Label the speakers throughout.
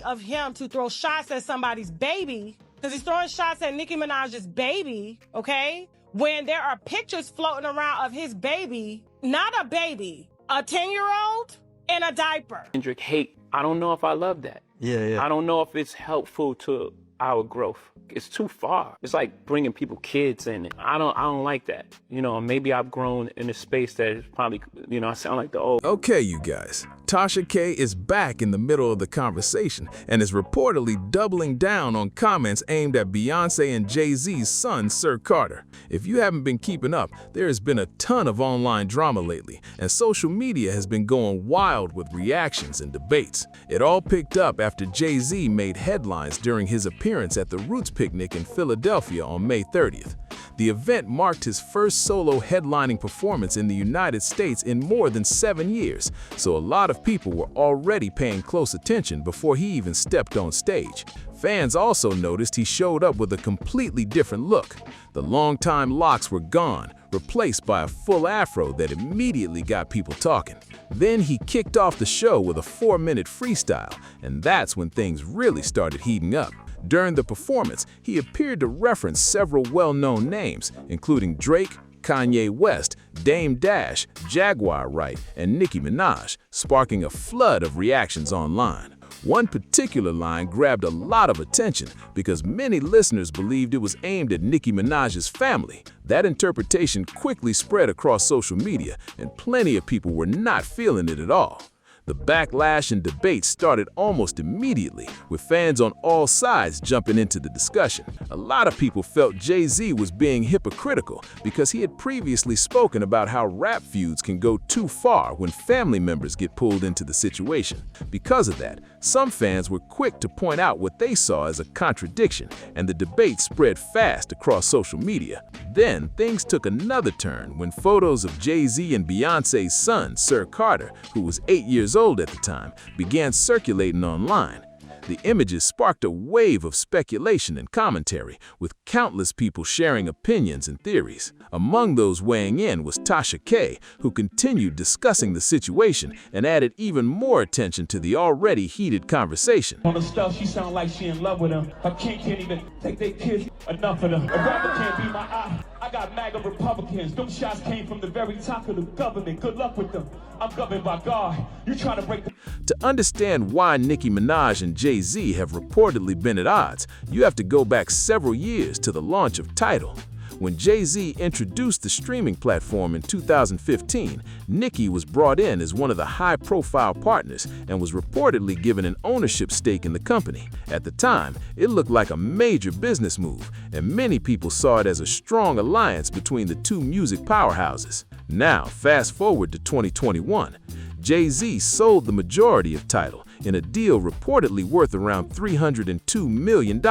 Speaker 1: of him to throw shots at somebody's baby, because he's throwing shots at Nicki Minaj's baby, okay? When there are pictures floating around of his baby, not a baby, a 10-year-old in a diaper.
Speaker 2: Kendrick hate, I don't know if I love that.
Speaker 3: Yeah.
Speaker 2: I don't know if it's helpful to our growth. It's too far. It's like bringing people kids in. I don't like that. You know, maybe I've grown in a space that is probably, you know, I sound like the old.
Speaker 4: Okay, you guys. Tasha K is back in the middle of the conversation and is reportedly doubling down on comments aimed at Beyonce and Jay-Z's son, Sir Carter. If you haven't been keeping up, there has been a ton of online drama lately, and social media has been going wild with reactions and debates. It all picked up after Jay-Z made headlines during his appearance at the Roots Picnic in Philadelphia on May 30th. The event marked his first solo headlining performance in the United States in more than 7 years, so a lot of people were already paying close attention before he even stepped on stage. Fans also noticed he showed up with a completely different look. The longtime locks were gone, replaced by a full afro that immediately got people talking. Then he kicked off the show with a 4-minute freestyle, and that's when things really started heating up. During the performance, he appeared to reference several well-known names, including Drake, Kanye West, Dame Dash, Jaguar Wright, and Nicki Minaj, sparking a flood of reactions online. One particular line grabbed a lot of attention because many listeners believed it was aimed at Nicki Minaj's family. That interpretation quickly spread across social media, and plenty of people were not feeling it at all. The backlash and debate started almost immediately, with fans on all sides jumping into the discussion. A lot of people felt Jay-Z was being hypocritical because he had previously spoken about how rap feuds can go too far when family members get pulled into the situation. Because of that, some fans were quick to point out what they saw as a contradiction, and the debate spread fast across social media. Then, things took another turn when photos of Jay-Z and Beyonce's son, Sir Carter, who was 8 years old at the time, began circulating online. The images sparked a wave of speculation and commentary, with countless people sharing opinions and theories. Among those weighing in was Tasha K, who continued discussing the situation and added even more attention to the already heated conversation.
Speaker 5: On the stuff, she sound like she in love with him. Her kid can't even take their kids. Enough of them. A rapper can't be my eye. I got MAGA Republicans. Them shots came from the very top of the government. Good luck with them. I'm governed by God. You trying to break the...
Speaker 4: To understand why Nicki Minaj and Jay-Z have reportedly been at odds, you have to go back several years to the launch of Tidal. When Jay-Z introduced the streaming platform in 2015, Nicki was brought in as one of the high-profile partners and was reportedly given an ownership stake in the company. At the time, it looked like a major business move, and many people saw it as a strong alliance between the two music powerhouses. Now, fast forward to 2021. Jay-Z sold the majority of Tidal in a deal reportedly worth around $302 million.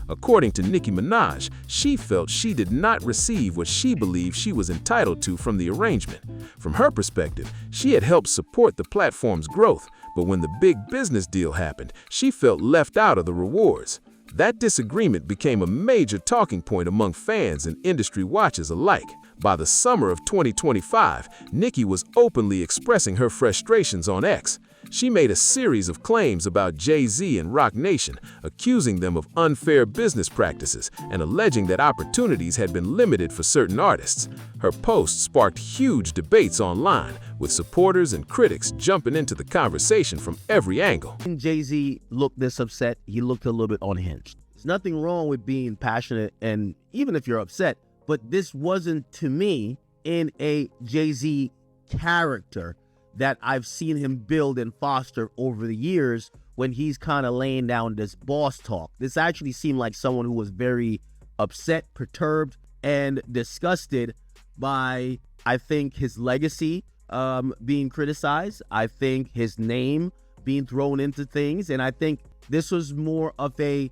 Speaker 4: According to Nicki Minaj, she felt she did not receive what she believed she was entitled to from the arrangement. From her perspective, she had helped support the platform's growth, but when the big business deal happened, she felt left out of the rewards. That disagreement became a major talking point among fans and industry watchers alike. By the summer of 2025, Nicki was openly expressing her frustrations on X. She made a series of claims about Jay-Z and Roc Nation, accusing them of unfair business practices and alleging that opportunities had been limited for certain artists. Her post sparked huge debates online, with supporters and critics jumping into the conversation from every angle.
Speaker 3: When Jay-Z looked this upset, he looked a little bit unhinged. There's nothing wrong with being passionate, and even if you're upset, but this wasn't, to me, in a Jay-Z character that I've seen him build and foster over the years when he's kind of laying down this boss talk. This actually seemed like someone who was very upset, perturbed, and disgusted by, I think, his legacy being criticized. I think his name being thrown into things. And I think this was more of a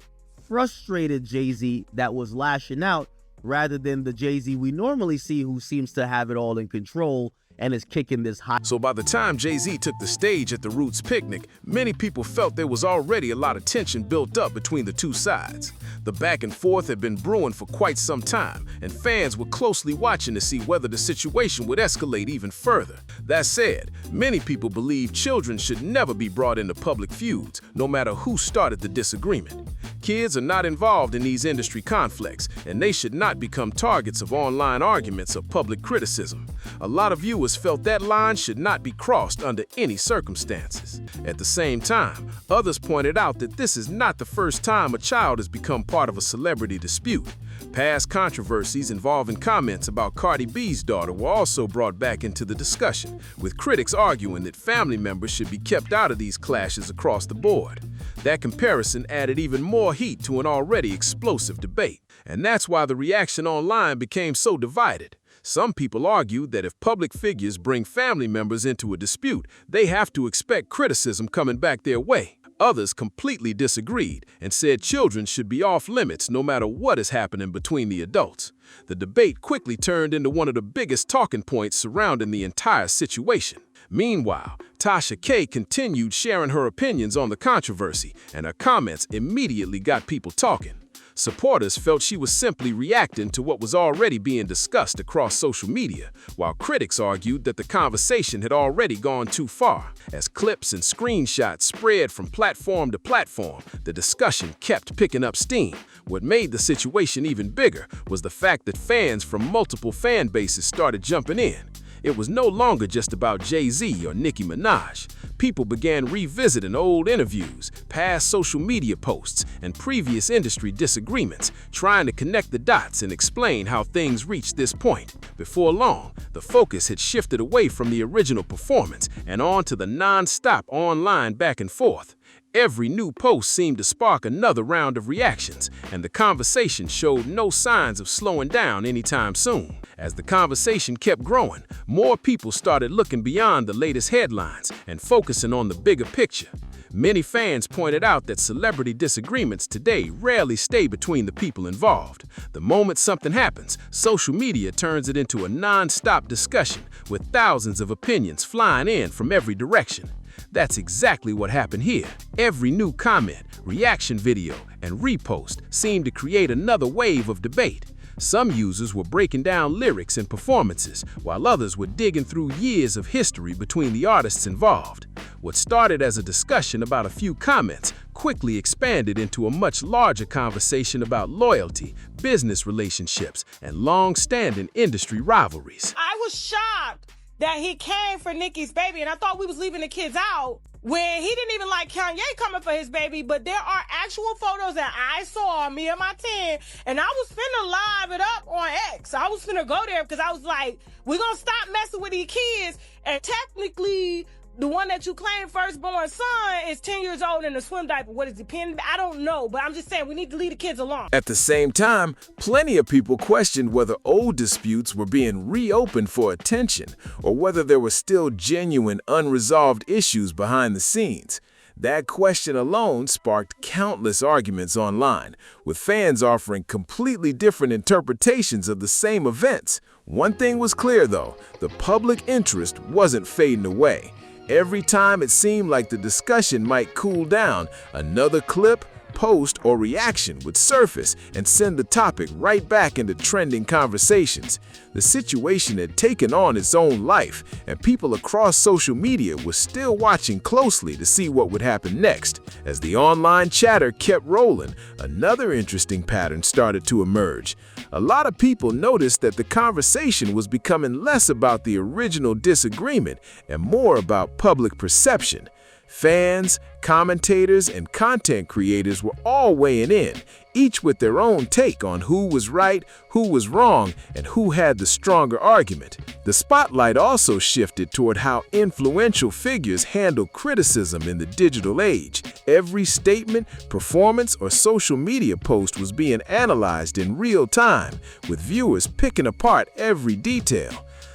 Speaker 3: frustrated Jay-Z that was lashing out rather than the Jay-Z we normally see, who seems to have it all in control and is kicking this high.
Speaker 4: So by the time Jay-Z took the stage at the Roots picnic, many people felt there was already a lot of tension built up between the two sides. The back and forth had been brewing for quite some time, and fans were closely watching to see whether the situation would escalate even further. That said, many people believe children should never be brought into public feuds, no matter who started the disagreement. Kids are not involved in these industry conflicts, and they should not become targets of online arguments or public criticism. A lot of viewers felt that line should not be crossed under any circumstances. At the same time, others pointed out that this is not the first time a child has become part of a celebrity dispute. Past controversies involving comments about Cardi B's daughter were also brought back into the discussion, with critics arguing that family members should be kept out of these clashes across the board. That comparison added even more heat to an already explosive debate, and that's why the reaction online became so divided. Some people argued that if public figures bring family members into a dispute, they have to expect criticism coming back their way. Others completely disagreed and said children should be off limits no matter what is happening between the adults. The debate quickly turned into one of the biggest talking points surrounding the entire situation. Meanwhile, Tasha K continued sharing her opinions on the controversy, and her comments immediately got people talking. Supporters felt she was simply reacting to what was already being discussed across social media, while critics argued that the conversation had already gone too far. As clips and screenshots spread from platform to platform, the discussion kept picking up steam. What made the situation even bigger was the fact that fans from multiple fan bases started jumping in. It was no longer just about Jay-Z or Nicki Minaj. People began revisiting old interviews, past social media posts, and previous industry disagreements, trying to connect the dots and explain how things reached this point. Before long, the focus had shifted away from the original performance and on to the non-stop online back and forth. Every new post seemed to spark another round of reactions, and the conversation showed no signs of slowing down anytime soon. As the conversation kept growing, more people started looking beyond the latest headlines and focusing on the bigger picture. Many fans pointed out that celebrity disagreements today rarely stay between the people involved. The moment something happens, social media turns it into a non-stop discussion with thousands of opinions flying in from every direction. That's exactly what happened here. Every new comment, reaction video, and repost seemed to create another wave of debate. Some users were breaking down lyrics and performances, while others were digging through years of history between the artists involved. What started as a discussion about a few comments quickly expanded into a much larger conversation about loyalty, business relationships, and long-standing industry rivalries.
Speaker 1: I was shocked that he came for Nicki's baby, and I thought we was leaving the kids out when he didn't even like Kanye coming for his baby, but there are actual photos that I saw, me and my 10, and I was finna live it up on X. I was finna go there because I was like, we're gonna stop messing with these kids, and technically, the one that you claim firstborn son is 10 years old in a swim diaper. What is dependent? I don't know, but I'm just saying we need to leave the kids alone.
Speaker 4: At the same time, plenty of people questioned whether old disputes were being reopened for attention or whether there were still genuine unresolved issues behind the scenes. That question alone sparked countless arguments online, with fans offering completely different interpretations of the same events. One thing was clear though, the public interest wasn't fading away. Every time it seemed like the discussion might cool down, another clip, post, or reaction would surface and send the topic right back into trending conversations. The situation had taken on its own life, and people across social media were still watching closely to see what would happen next. As the online chatter kept rolling, another interesting pattern started to emerge. A lot of people noticed that the conversation was becoming less about the original disagreement and more about public perception. Fans, commentators, and content creators were all weighing in, each with their own take on who was right, who was wrong, and who had the stronger argument. The spotlight also shifted toward how influential figures handle criticism in the digital age. Every statement, performance, or social media post was being analyzed in real time, with viewers picking apart every detail.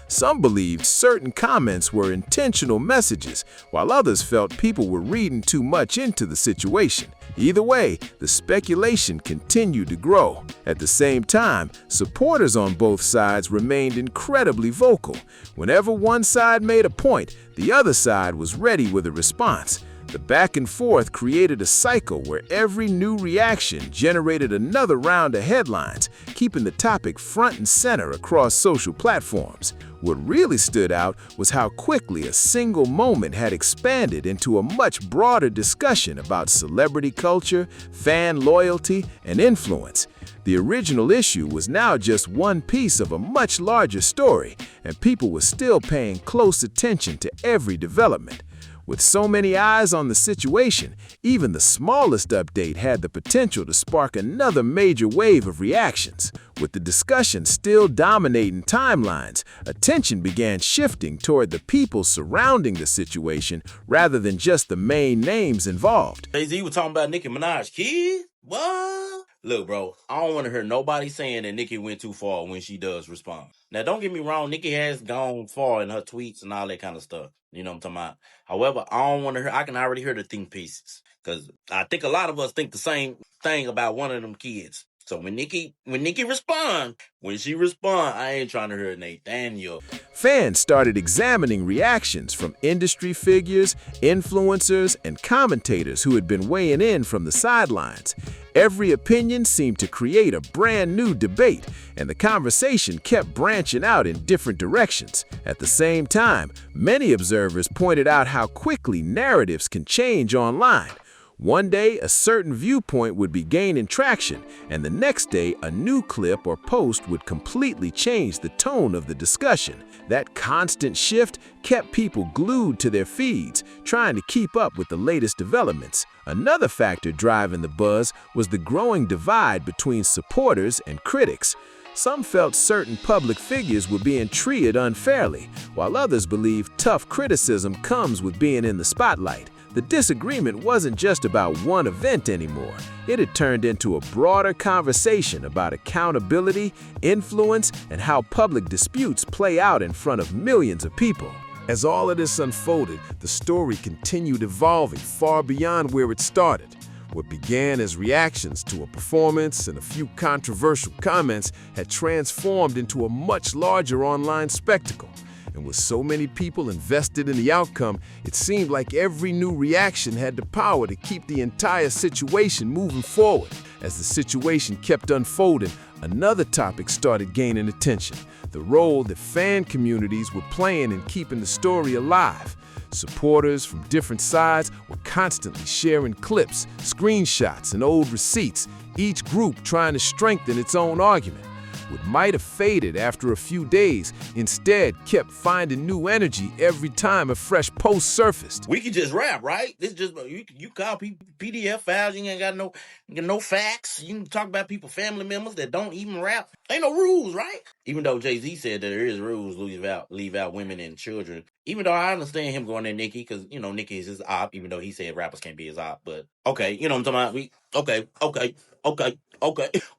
Speaker 4: Some believed certain comments were intentional messages, while others felt people were reading too much into the situation. Either way, the speculation continued to grow. At the same time, supporters on both sides remained incredibly vocal. Whenever one side made a point, the other side was ready with a response. The back and forth created a cycle where every new reaction generated another round of headlines, keeping the topic front and center across social platforms. What really stood out was how quickly a single moment had expanded into a much broader discussion about celebrity culture, fan loyalty, and influence. The original issue was now just one piece of a much larger story, and people were still paying close attention to every development. With so many eyes on the situation, even the smallest update had the potential to spark another major wave of reactions. With the discussion still dominating timelines, attention began shifting toward the people surrounding the situation rather than just the main names involved.
Speaker 6: Jay-Z was talking about Nicki Minaj, kid? What? Look, bro, I don't want to hear nobody saying that Nicki went too far when she does respond. Now, don't get me wrong, Nicki has gone far in her tweets and all that kind of stuff. You know what I'm talking about? However, I don't want to hear, I can already hear the think pieces. Because I think a lot of us think the same thing about one of them kids. So when Nicki respond, I ain't trying to hear Nathaniel.
Speaker 4: Fans started examining reactions from industry figures, influencers, and commentators who had been weighing in from the sidelines. Every opinion seemed to create a brand new debate, and the conversation kept branching out in different directions. At the same time, many observers pointed out how quickly narratives can change online. One day, a certain viewpoint would be gaining traction, and the next day, a new clip or post would completely change the tone of the discussion. That constant shift kept people glued to their feeds, trying to keep up with the latest developments. Another factor driving the buzz was the growing divide between supporters and critics. Some felt certain public figures were being treated unfairly, while others believed tough criticism comes with being in the spotlight. The disagreement wasn't just about one event anymore. It had turned into a broader conversation about accountability, influence, and how public disputes play out in front of millions of people. As all of this unfolded, the story continued evolving far beyond where it started. What began as reactions to a performance and a few controversial comments had transformed into a much larger online spectacle. And with so many people invested in the outcome, it seemed like every new reaction had the power to keep the entire situation moving forward. As the situation kept unfolding, another topic started gaining attention: the role that fan communities were playing in keeping the story alive. Supporters from different sides were constantly sharing clips, screenshots, and old receipts, each group trying to strengthen its own argument. What might have faded after a few days instead kept finding new energy every time a fresh post surfaced.
Speaker 6: We can just rap, right? This just you call people PDF files. You ain't got no facts. You can talk about people, family members that don't even rap. Ain't no rules, right? Even though Jay-Z said that there is rules, leave out women and children. Even though I understand him going at Nicki, because Nicki is his op. Even though he said rappers can't be his op, but okay, you know what I'm talking about. Okay.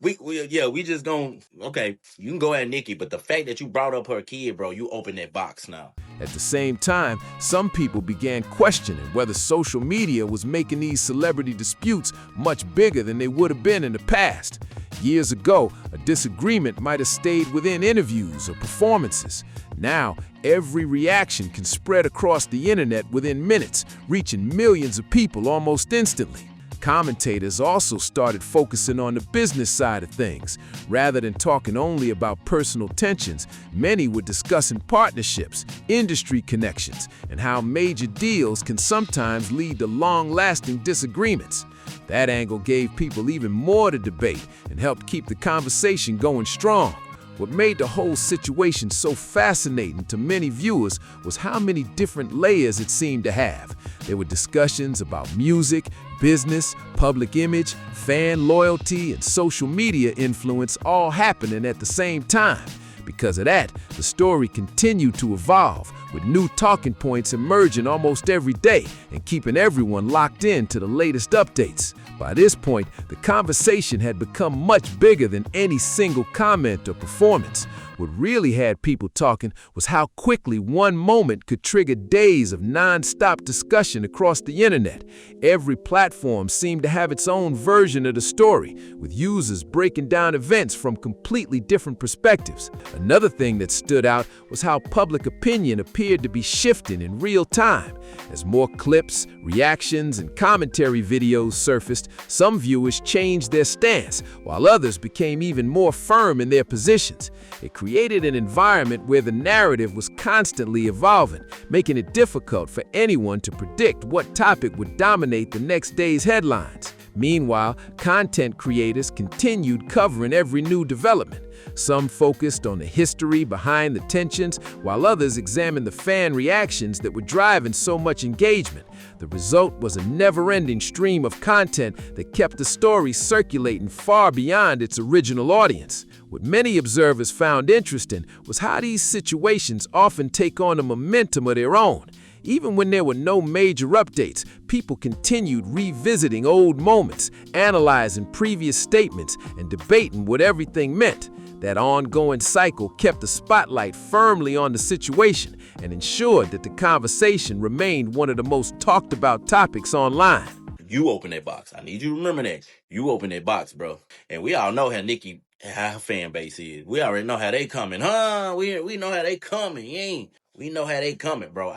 Speaker 6: We just gon' okay. You can go at Nicki, but the fact that you brought up her kid, bro, you open that box now.
Speaker 4: At the same time, some people began questioning whether social media was making these celebrity disputes much bigger than they would have been in the past. Years ago, a disagreement might have stayed within interviews or performances. Now, every reaction can spread across the internet within minutes, reaching millions of people almost instantly. Commentators also started focusing on the business side of things. Rather than talking only about personal tensions, many were discussing partnerships, industry connections, and how major deals can sometimes lead to long-lasting disagreements. That angle gave people even more to debate and helped keep the conversation going strong. What made the whole situation so fascinating to many viewers was how many different layers it seemed to have. There were discussions about music, business, public image, fan loyalty, and social media influence all happening at the same time. Because of that, the story continued to evolve, with new talking points emerging almost every day and keeping everyone locked in to the latest updates. By this point, the conversation had become much bigger than any single comment or performance. What really had people talking was how quickly one moment could trigger days of non-stop discussion across the internet. Every platform seemed to have its own version of the story, with users breaking down events from completely different perspectives. Another thing that stood out was how public opinion appeared to be shifting in real time. As more clips, reactions, and commentary videos surfaced, some viewers changed their stance, while others became even more firm in their positions. It created an environment where the narrative was constantly evolving, making it difficult for anyone to predict what topic would dominate the next day's headlines. Meanwhile, content creators continued covering every new development. Some focused on the history behind the tensions, while others examined the fan reactions that were driving so much engagement. The result was a never-ending stream of content that kept the story circulating far beyond its original audience. What many observers found interesting was how these situations often take on a momentum of their own. Even when there were no major updates, people continued revisiting old moments, analyzing previous statements, and debating what everything meant. That ongoing cycle kept the spotlight firmly on the situation and ensured that the conversation remained one of the most talked about topics online.
Speaker 6: You open that box. I need you to remember that. You open that box, bro. And we all know how Nicki, how her fan base is. We already know how they coming, huh? We know how they coming, ain't? We know how they coming, bro.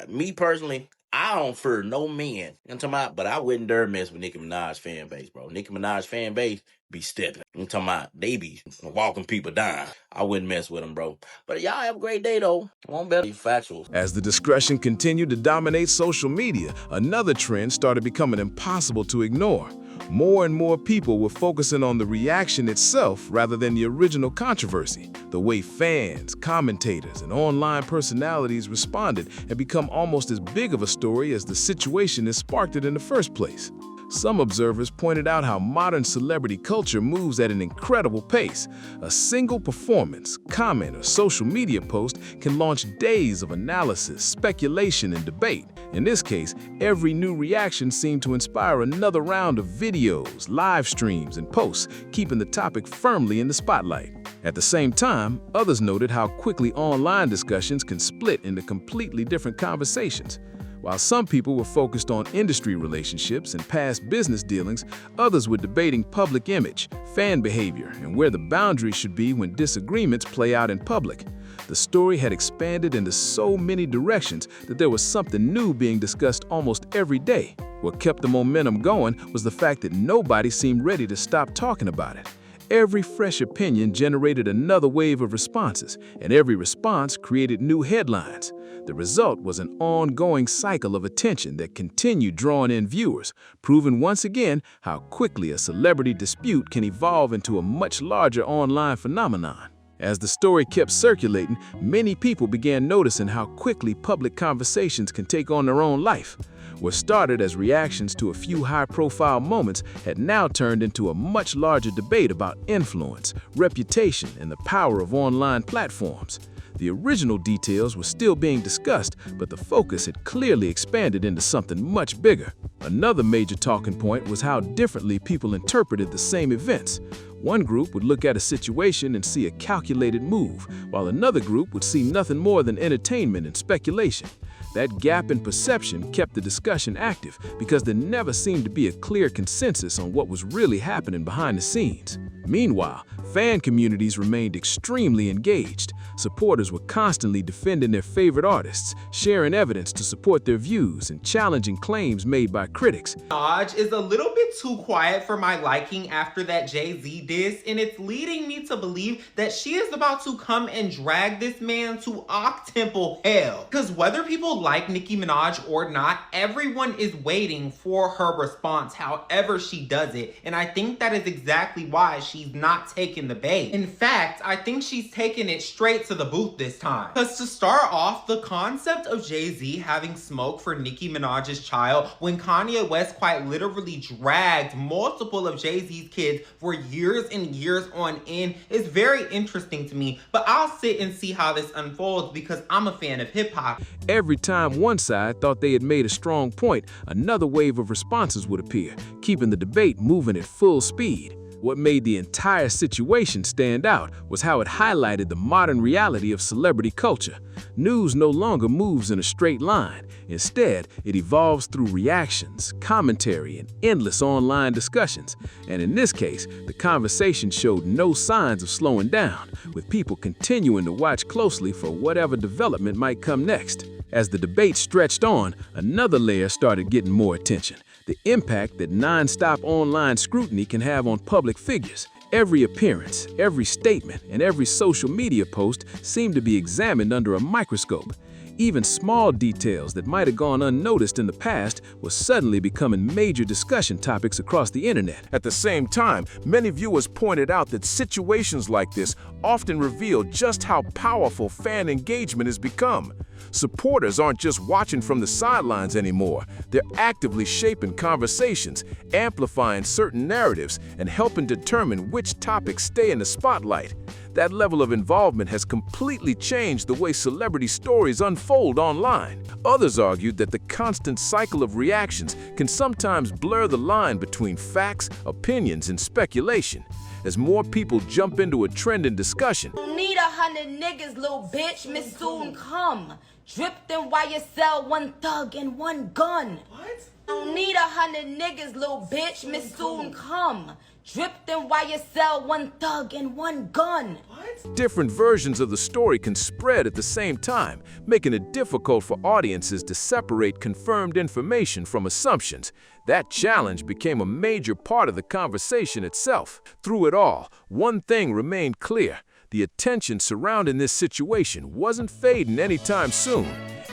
Speaker 6: Me personally, I don't fear no man. You know what I'm talking about? But I wouldn't dare mess with Nicki Minaj fan base, bro. Nicki Minaj fan base be stepping. I'm talking about they be walking people down. I wouldn't mess with them, bro. But y'all have a great day, though. Won't better be factual.
Speaker 4: As the discussion continued to dominate social media, another trend started becoming impossible to ignore. More and more people were focusing on the reaction itself rather than the original controversy. The way fans, commentators, and online personalities responded had become almost as big of a story as the situation that sparked it in the first place. Some observers pointed out how modern celebrity culture moves at an incredible pace. A single performance, comment, or social media post can launch days of analysis, speculation, and debate. In this case, every new reaction seemed to inspire another round of videos, live streams, and posts, keeping the topic firmly in the spotlight. At the same time, others noted how quickly online discussions can split into completely different conversations. While some people were focused on industry relationships and past business dealings, others were debating public image, fan behavior, and where the boundaries should be when disagreements play out in public. The story had expanded into so many directions that there was something new being discussed almost every day. What kept the momentum going was the fact that nobody seemed ready to stop talking about it. Every fresh opinion generated another wave of responses, and every response created new headlines. The result was an ongoing cycle of attention that continued drawing in viewers, proving once again how quickly a celebrity dispute can evolve into a much larger online phenomenon. As the story kept circulating, many people began noticing how quickly public conversations can take on their own life. What started as reactions to a few high-profile moments had now turned into a much larger debate about influence, reputation, and the power of online platforms. The original details were still being discussed, but the focus had clearly expanded into something much bigger. Another major talking point was how differently people interpreted the same events. One group would look at a situation and see a calculated move, while another group would see nothing more than entertainment and speculation. That gap in perception kept the discussion active because there never seemed to be a clear consensus on what was really happening behind the scenes. Meanwhile, fan communities remained extremely engaged. Supporters were constantly defending their favorite artists, sharing evidence to support their views, and challenging claims made by critics.
Speaker 7: Minaj is a little bit too quiet for my liking after that Jay-Z diss, and it's leading me to believe that she is about to come and drag this man to Octemple hell. Because whether people like Nicki Minaj or not, everyone is waiting for her response however she does it, and I think that is exactly why she's not taking taking the bait. In fact, I think she's taking it straight to the booth this time. Because to start off, the concept of Jay-Z having smoke for Nicki Minaj's child when Kanye West quite literally dragged multiple of Jay-Z's kids for years and years on end is very interesting to me, but I'll sit and see how this unfolds because I'm a fan of hip-hop.
Speaker 4: Every time one side thought they had made a strong point, another wave of responses would appear, keeping the debate moving at full speed. What made the entire situation stand out was how it highlighted the modern reality of celebrity culture. News no longer moves in a straight line. Instead, it evolves through reactions, commentary, and endless online discussions. And in this case, the conversation showed no signs of slowing down, with people continuing to watch closely for whatever development might come next. As the debate stretched on, another layer started getting more attention: the impact that non-stop online scrutiny can have on public figures. Every appearance, every statement, and every social media post seemed to be examined under a microscope. Even small details that might have gone unnoticed in the past were suddenly becoming major discussion topics across the internet.
Speaker 8: At the same time, many viewers pointed out that situations like this often reveal just how powerful fan engagement has become. Supporters aren't just watching from the sidelines anymore. They're actively shaping conversations, amplifying certain narratives, and helping determine which topics stay in the spotlight. That level of involvement has completely changed the way celebrity stories unfold online. Others argued that the constant cycle of reactions can sometimes blur the line between facts, opinions, and speculation. As more people jump into a trending discussion,
Speaker 9: "You need 100 niggas, little bitch, Miss Soon come. Drip them while you sell one thug and one gun." What? "You need 100 niggas, little bitch, Miss Soon come. Drip them while you sell one thug and one gun." What?
Speaker 8: different versions of the story can spread at the same time, making it difficult for audiences to separate confirmed information from assumptions. That challenge became a major part of the conversation itself. Through it all, one thing remained clear: the attention surrounding this situation wasn't fading anytime soon.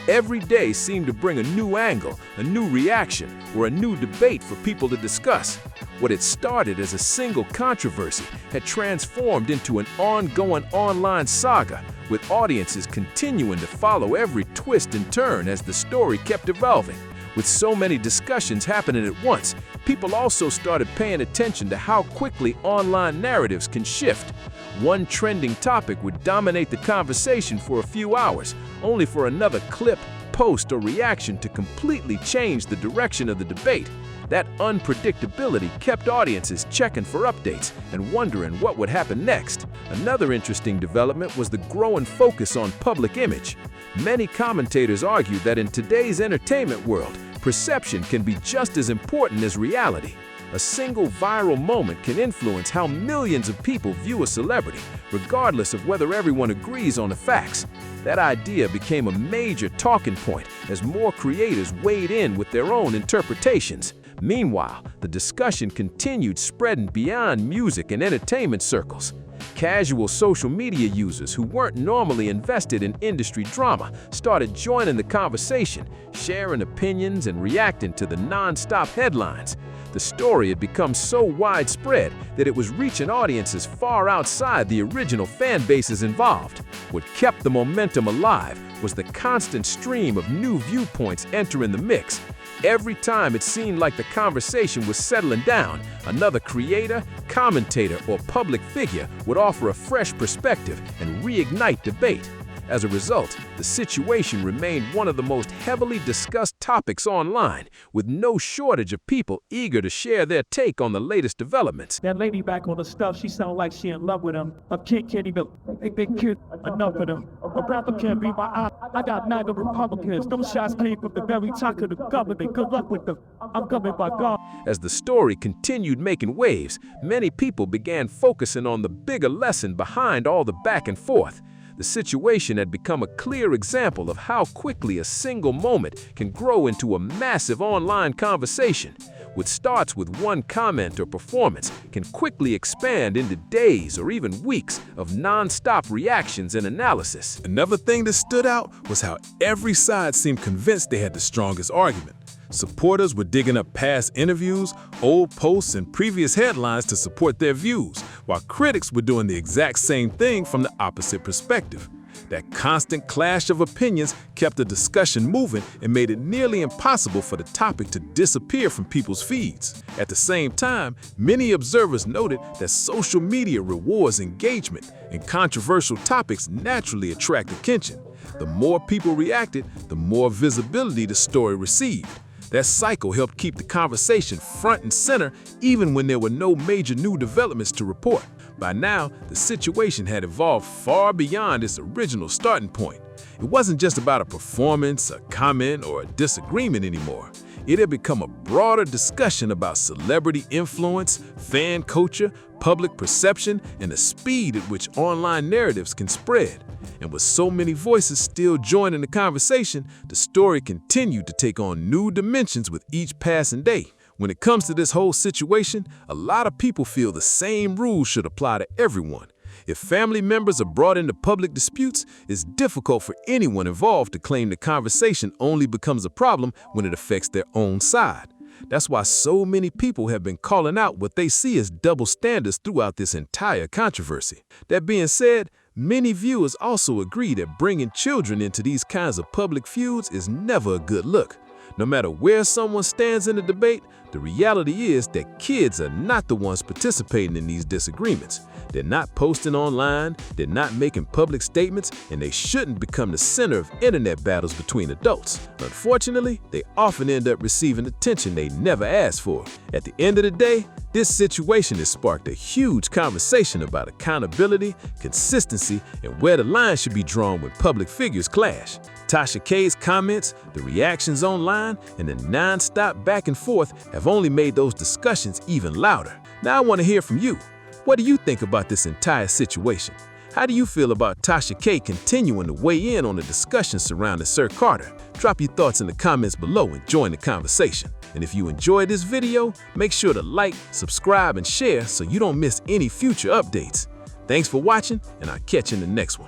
Speaker 8: Every day seemed to bring a new angle, a new reaction, or a new debate for people to discuss. What had started as a single controversy had transformed into an ongoing online saga, with audiences continuing to follow every twist and turn as the story kept evolving. With so many discussions happening at once, people also started paying attention to how quickly online narratives can shift. One trending topic would dominate the conversation for a few hours, only for another clip, post, or reaction to completely change the direction of the debate. That unpredictability kept audiences checking for updates and wondering what would happen next. Another interesting development was the growing focus on public image. Many commentators argue that in today's entertainment world, perception can be just as important as reality. A single viral moment can influence how millions of people view a celebrity, regardless of whether everyone agrees on the facts. That idea became a major talking point as more creators weighed in with their own interpretations. Meanwhile, the discussion continued spreading beyond music and entertainment circles. Casual social media users who weren't normally invested in industry drama started joining the conversation, sharing opinions and reacting to the non-stop headlines. The story had become so widespread that it was reaching audiences far outside the original fan bases involved. What kept the momentum alive was the constant stream of new viewpoints entering the mix. Every time it seemed like the conversation was settling down, another creator, commentator, or public figure would offer a fresh perspective and reignite debate. As a result, the situation remained one of the most heavily discussed topics online, with no shortage of people eager to share their take on the latest developments.
Speaker 5: That lady back on the stuff, she sound like she in love with him. A kid can't even make their kid enough of them. A rapper can't be my eye. I got MAGA Republicans. Them shots came from the very top of the government. Good luck with them. I'm coming by God.
Speaker 8: As the story continued making waves, many people began focusing on the bigger lesson behind all the back and forth. The situation had become a clear example of how quickly a single moment can grow into a massive online conversation. What starts with one comment or performance can quickly expand into days or even weeks of non-stop reactions and analysis.
Speaker 4: Another thing that stood out was how every side seemed convinced they had the strongest argument. Supporters were digging up past interviews, old posts, and previous headlines to support their views, while critics were doing the exact same thing from the opposite perspective. That constant clash of opinions kept the discussion moving and made it nearly impossible for the topic to disappear from people's feeds. At the same time, many observers noted that social media rewards engagement, and controversial topics naturally attract attention. The more people reacted, the more visibility the story received. That cycle helped keep the conversation front and center even when there were no major new developments to report. By now, the situation had evolved far beyond its original starting point. It wasn't just about a performance, a comment, or a disagreement anymore. It had become a broader discussion about celebrity influence, fan culture, public perception, and the speed at which online narratives can spread. And with so many voices still joining the conversation, the story continued to take on new dimensions with each passing day. When it comes to this whole situation, a lot of people feel the same rules should apply to everyone. If family members are brought into public disputes, it's difficult for anyone involved to claim the conversation only becomes a problem when it affects their own side. That's why so many people have been calling out what they see as double standards throughout this entire controversy. That being said, many viewers also agree that bringing children into these kinds of public feuds is never a good look. No matter where someone stands in the debate, the reality is that kids are not the ones participating in these disagreements. They're not posting online, they're not making public statements, and they shouldn't become the center of internet battles between adults. Unfortunately, they often end up receiving attention they never asked for. At the end of the day, this situation has sparked a huge conversation about accountability, consistency, and where the line should be drawn when public figures clash. Tasha K's comments, the reactions online, and the non-stop back and forth have only made those discussions even louder. Now I want to hear from you. What do you think about this entire situation? How do you feel about Tasha K continuing to weigh in on the discussion surrounding Sir Carter? Drop your thoughts in the comments below and join the conversation. And if you enjoyed this video, make sure to like, subscribe, and share so you don't miss any future updates. Thanks for watching, and I'll catch you in the next one.